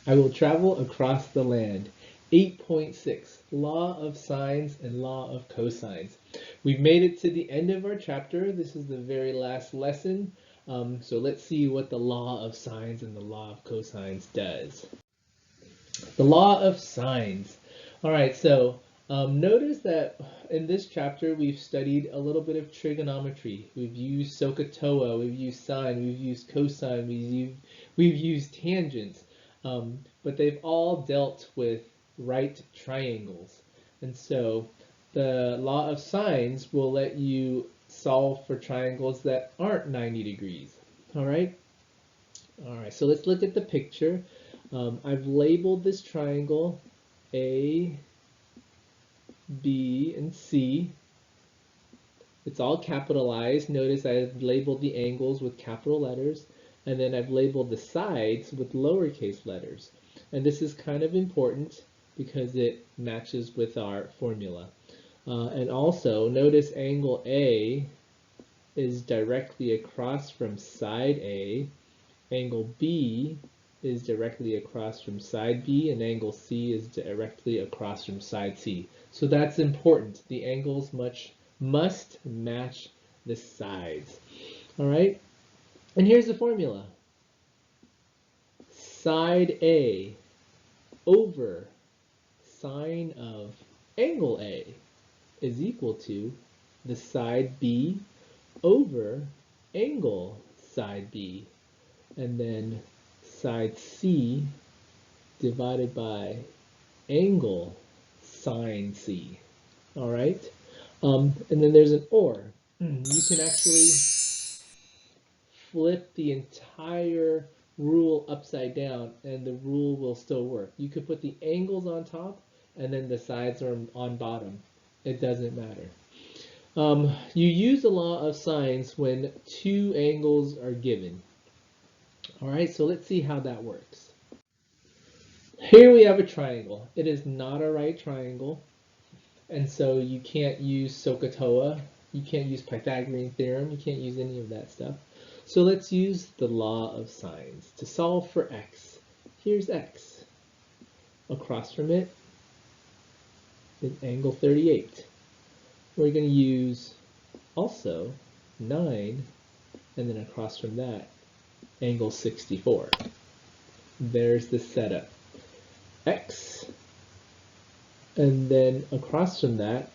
I will travel across the land. 8.6, Law of Sines and Law of Cosines. We've made it to the end of our chapter. This is the very last lesson. So let's see what the Law of Sines and the Law of Cosines does. The Law of Sines. All right, so notice that in this chapter we've studied a little bit of trigonometry. We've used SOHCAHTOA, we've used sine, we've used cosine, we've used tangents. But they've all dealt with right triangles. And so the law of sines will let you solve for triangles that aren't 90 degrees. All right? All right, so let's look at the picture. I've labeled this triangle A, B, and C. It's all capitalized. Notice I've labeled the angles with capital letters, and then I've labeled the sides with lowercase letters. And this is kind of important because it matches with our formula. And also, notice angle A is directly across from side A, angle B is directly across from side B, and angle C is directly across from side C. So that's important. The angles must match the sides. All right? And here's the formula. Side A over sine of angle A is equal to the side B over angle side B, and then side C divided by angle sine C. All right? And then there's an or. You can actually flip the entire rule upside down and the rule will still work. You could put the angles on top and then the sides are on bottom. It doesn't matter. You use the law of sines when two angles are given. All right, so let's see how that works. Here we have a triangle. It is not a right triangle, and so you can't use SOHCAHTOA, you can't use Pythagorean theorem, you can't use any of that stuff. So let's use the law of sines to solve for x. Here's x. Across from it is angle 38. We're going to use also 9, and then across from that, angle 64. There's the setup. X, and then across from that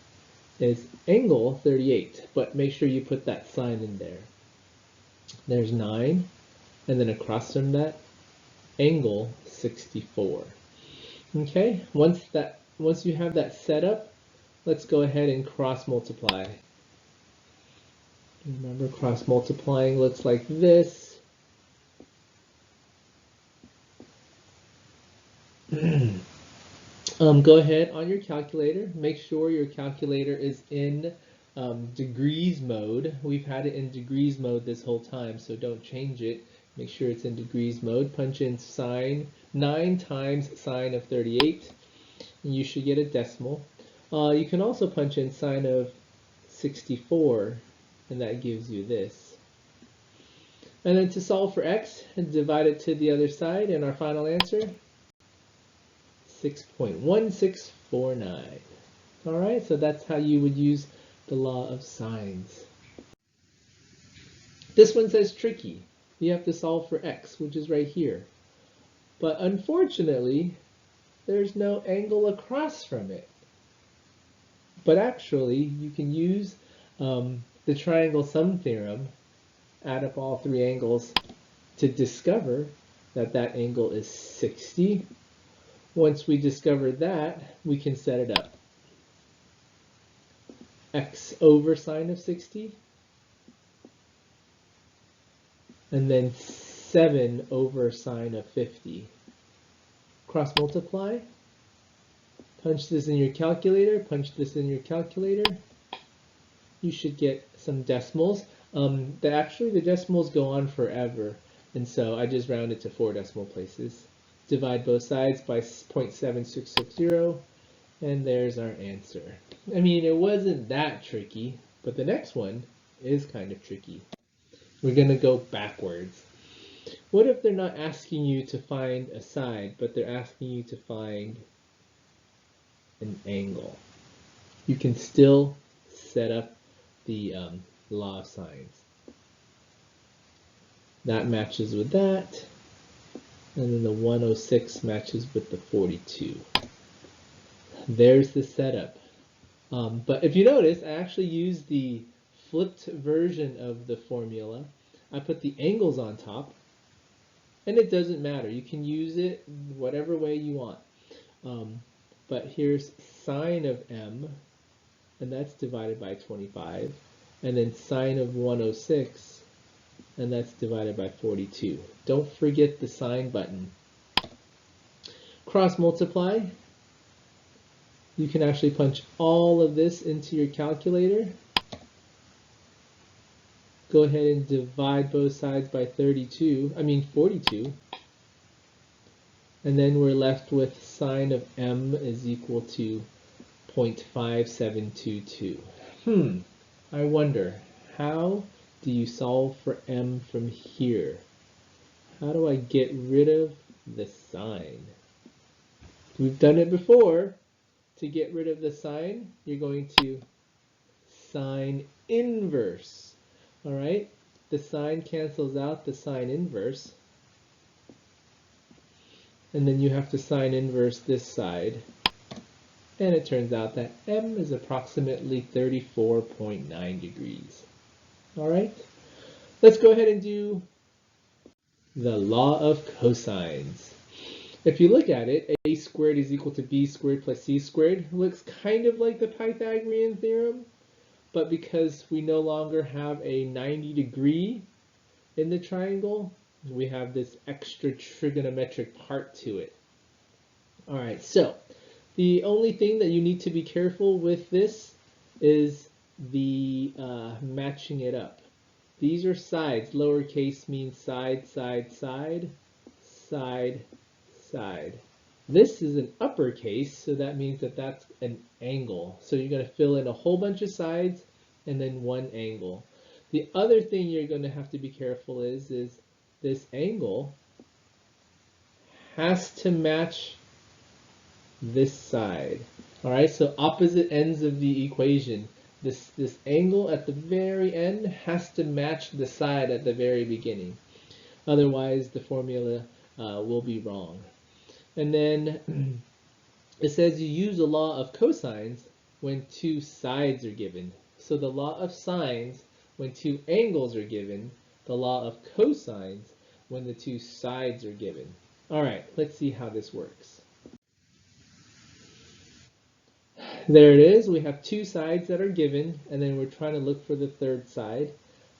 is angle 38, but make sure you put that sign in there. There's 9, and then across from that, angle 64. Okay, once you have that set up, let's go ahead and cross multiply. Remember, cross multiplying looks like this. Go ahead on your calculator. Make sure your calculator is in degrees mode. We've had it in degrees mode this whole time, so don't change it. Make sure it's in degrees mode. Punch in sine, 9 times sine of 38. And you should get a decimal. You can also punch in sine of 64, and that gives you this. And then to solve for x, divide it to the other side, and our final answer, 6.1649. All right, so that's how you would use the law of sines. This one says tricky. You have to solve for x, which is right here. But unfortunately, there's no angle across from it. But actually, you can use the triangle sum theorem, add up all three angles to discover that that angle is 60. Once we discover that, we can set it up. X over sine of 60, and then 7 over sine of 50. Cross multiply, punch this in your calculator, punch this in your calculator. You should get some decimals. Actually, the decimals go on forever, and so I just rounded to 4 decimal places. Divide both sides by 0.7660, and there's our answer. I mean, it wasn't that tricky, but the next one is kind of tricky. We're going to go backwards. What if they're not asking you to find a side, but they're asking you to find an angle? You can still set up the law of sines. That matches with that, and then the 106 matches with the 42. There's the setup. But if you notice, I actually used the flipped version of the formula. I put the angles on top, and it doesn't matter. You can use it whatever way you want. But here's sine of m, and that's divided by 25, and then sine of 106, and that's divided by 42. Don't forget the sine button. Cross multiply. You can actually punch all of this into your calculator. Go ahead and divide both sides by 42. And then we're left with sine of m is equal to 0.5722. I wonder, how do you solve for m from here? How do I get rid of the sine? We've done it before. To get rid of the sine, you're going to sine inverse. All right? The sine cancels out the sine inverse. And then you have to sine inverse this side. And it turns out that m is approximately 34.9 degrees. All right? Let's go ahead and do the law of cosines. If you look at it, a squared is equal to b squared plus c squared. Looks kind of like the Pythagorean theorem, but because we no longer have a 90 degree in the triangle, we have this extra trigonometric part to it. All right, so the only thing that you need to be careful with this is the matching it up. These are sides. Lowercase means side, side, side, side, side. This is an uppercase, so that means that that's an angle. So you're going to fill in a whole bunch of sides and then one angle. The other thing you're going to have to be careful is this angle has to match this side. All right, so opposite ends of the equation. This angle at the very end has to match the side at the very beginning. Otherwise, the formula will be wrong. And then it says you use the law of cosines when two sides are given. So the law of sines when two angles are given, the law of cosines when the two sides are given. All right, let's see how this works. There it is. We have two sides that are given, and then we're trying to look for the third side,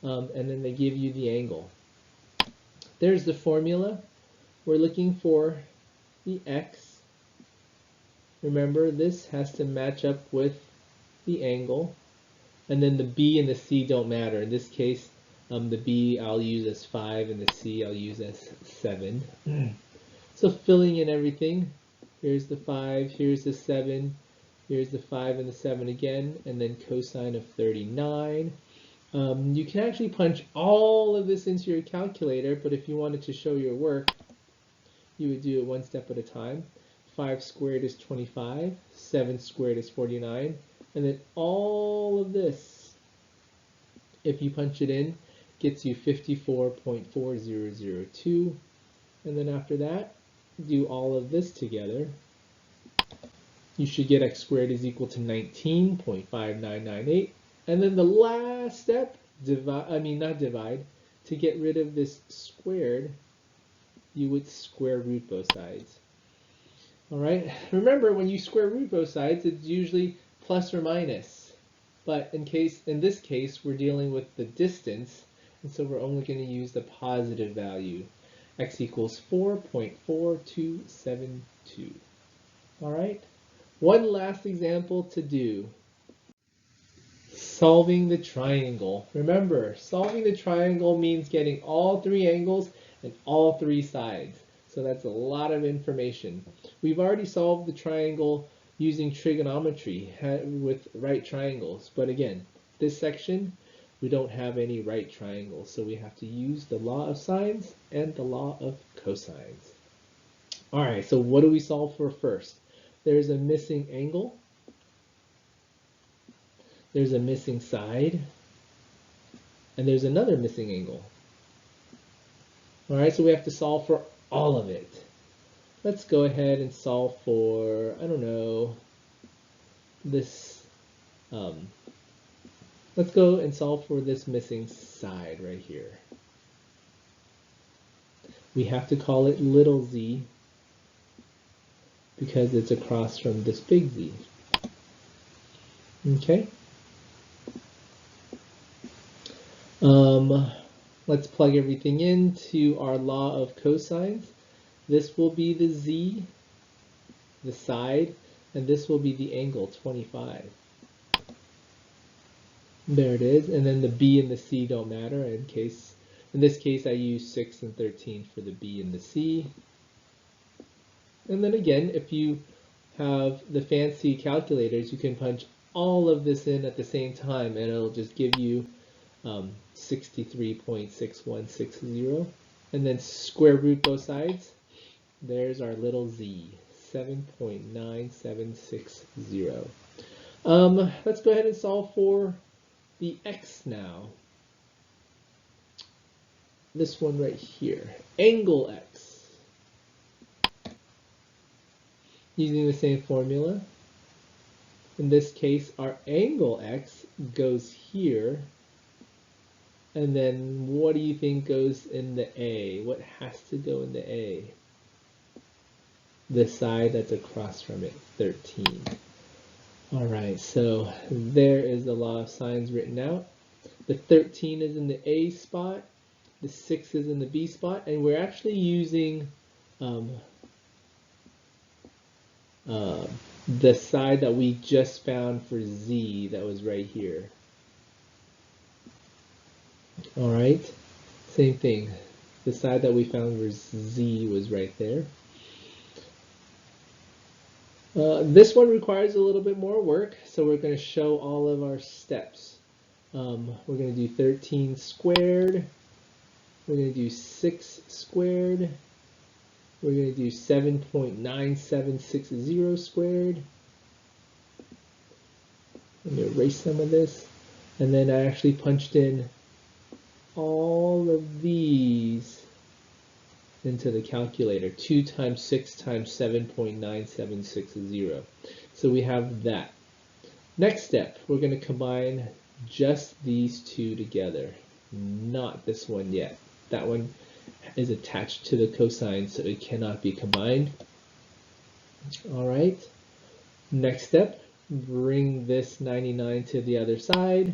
and then they give you the angle. There's the formula. We're looking for the x. Remember, this has to match up with the angle, and then the b and the c don't matter. In this case, the b I'll use as 5, and the c I'll use as 7. So filling in everything, here's the 5, here's the 7, here's the 5 and the 7 again, and then cosine of 39. You can actually punch all of this into your calculator, but if you wanted to show your work, you would do it one step at a time. 5 squared is 25, 7 squared is 49, and then all of this, if you punch it in, gets you 54.4002, and then after that, do all of this together. You should get x squared is equal to 19.5998, and then the last step, to get rid of this squared, you would square root both sides. All right, remember when you square root both sides, it's usually plus or minus. But in this case, we're dealing with the distance, and so we're only going to use the positive value. X equals 4.4272. All right, one last example to do. Solving the triangle. Remember, solving the triangle means getting all three angles and all three sides. So that's a lot of information. We've already solved the triangle using trigonometry with right triangles. But again, this section, we don't have any right triangles, so we have to use the law of sines and the law of cosines. All right, so what do we solve for first? There's a missing angle, there's a missing side, and there's another missing angle. All right, so we have to solve for all of it. Let's go ahead and solve for, I don't know, this, let's go and solve for this missing side right here. We have to call it little z because it's across from this big Z. Okay. Let's plug everything into our law of cosines. This will be the Z, the side, and this will be the angle, 25. There it is, and then the B and the C don't matter in this case I use 6 and 13 for the B and the C. And then again, if you have the fancy calculators, you can punch all of this in at the same time and it'll just give you 63.6160, and then square root both sides. There's our little z, 7.9760. Let's go ahead and solve for the x now. This one right here, angle x. Using the same formula. In this case, our angle x goes here. And then what do you think goes in the A? What has to go in the A? The side that's across from it, 13. All right, so there is the law of sines written out. The 13 is in the A spot, the 6 is in the B spot, and we're actually using the side that we just found for Z that was right here. All right, same thing. The side that we found for Z was right there. This one requires a little bit more work, so we're going to show all of our steps. We're going to do 13 squared. We're going to do 6 squared. We're going to do 7.9760 squared. Let me erase some of this. And then I actually punched in all of these into the calculator. 2 times 6 times 7.9760. So we have that. Next step, we're going to combine just these two together. Not this one yet. That one is attached to the cosine, so it cannot be combined. All right. Next step, bring this 99 to the other side.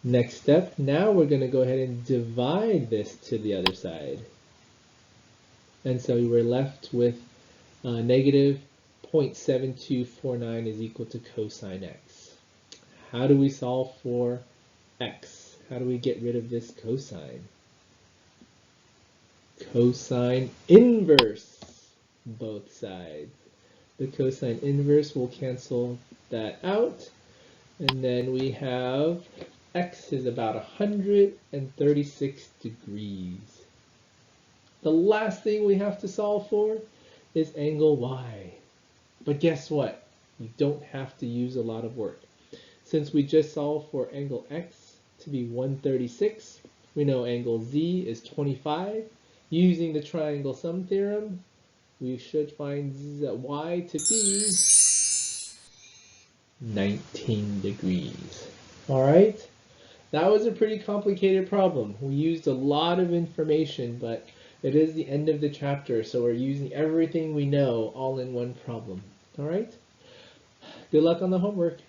Next step, now we're going to go ahead and divide this to the other side. And so we're left with negative 0.7249 is equal to cosine x. How do we solve for x? How do we get rid of this cosine? Cosine inverse both sides. The cosine inverse will cancel that out. And then we have x is about 136 degrees. The last thing we have to solve for is angle y. But guess what? You don't have to use a lot of work. Since we just solved for angle x to be 136, we know angle z is 25. Using the triangle sum theorem, we should find y to be 19 degrees. All right? That was a pretty complicated problem. We used a lot of information, but it is the end of the chapter, so we're using everything we know all in one problem. All right? Good luck on the homework.